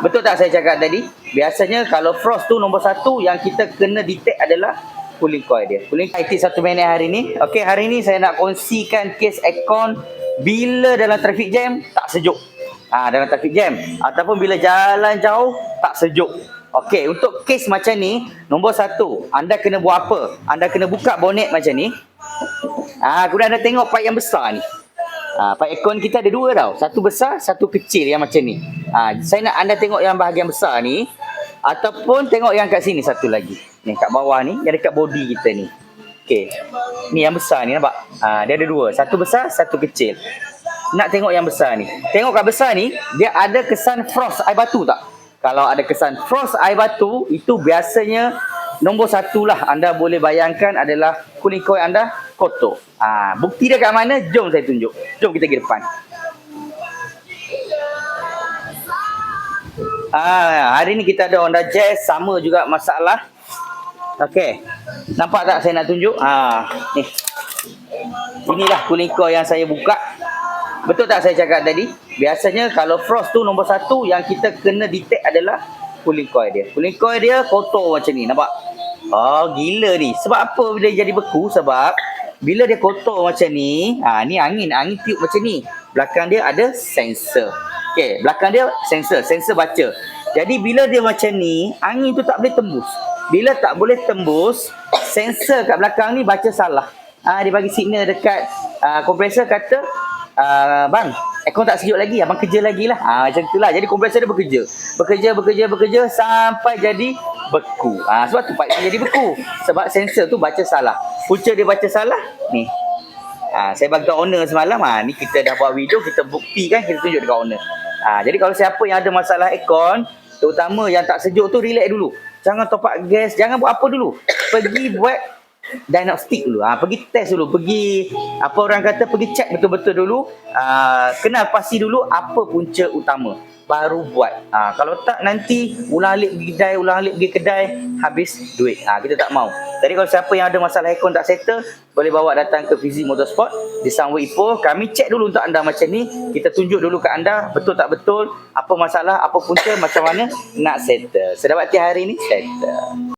Betul tak saya cakap tadi? Biasanya kalau frost tu nombor satu yang kita kena detect adalah cooling coil dia. Cooling coil IT 1 minit hari ni. Okey, hari ni saya nak kongsikan kes aircon bila dalam traffic jam tak sejuk. Dalam traffic jam ataupun bila jalan jauh tak sejuk. Okey, untuk kes macam ni, nombor satu, anda kena buat apa? Anda kena buka bonet macam ni. Kemudian anda tengok pipe yang besar ni. Pipe aircon kita ada dua tau. Satu besar, satu kecil yang macam ni. Saya nak anda tengok yang bahagian besar ni. Ataupun tengok yang kat sini satu lagi. Ni kat bawah ni, yang dekat body kita ni. Okey. Ni yang besar ni nampak? Dia ada dua. Satu besar, satu kecil. Nak tengok yang besar ni. Tengok kat besar ni, dia ada kesan frost air batu tak? Kalau ada kesan frost air batu, itu biasanya nombor satu lah. Anda boleh bayangkan adalah cooling coil anda kotor. Bukti dia kat mana? Jom saya tunjuk. Jom kita pergi depan. Hari ni kita ada Honda Jazz, sama juga masalah. Okey. Nampak tak saya nak tunjuk? Ni. Inilah cooling coil yang saya buka. Betul tak saya cakap tadi? Biasanya kalau frost tu nombor satu yang kita kena detect adalah cooling coil dia. Cooling coil dia kotor macam ni, nampak? Gila ni. Sebab apa bila dia jadi beku? Sebab bila dia kotor macam ni, ni angin tiup macam ni. Belakang dia ada sensor. Okey, belakang dia sensor baca. Jadi bila dia macam ni, angin tu tak boleh tembus. Bila tak boleh tembus, sensor kat belakang ni baca salah. Dia bagi signal dekat kompresor, kata bang, aircon tak sejuk lagi, abang kerja lagi lah. Macam itulah. Jadi kompresor dia bekerja sampai jadi beku. Sebab tu pipe jadi beku. Sebab sensor tu baca salah. Punca dia baca salah ni. Saya bagi kat owner semalam. Ni kita dah buat video, kita buktikan, kita tunjuk dekat owner. Jadi kalau siapa yang ada masalah aircon, terutama yang tak sejuk tu, relax dulu. Jangan top up gas, jangan buat apa dulu. Pergi buat diagnostik dulu. Pergi test dulu, pergi apa orang kata, pergi check betul-betul dulu. Kenal pasti dulu apa punca utama, baru buat. Kalau tak nanti ulang-alik pergi kedai, habis duit. Kita tak mau. Jadi kalau siapa yang ada masalah aircon tak settle, boleh bawa datang ke Fizi Motorsport di Sunway Ipoh. Kami check dulu untuk anda macam ni. Kita tunjuk dulu ke anda betul tak betul, apa masalah, apa punca, macam mana nak settle. Sedapati hari ni settle.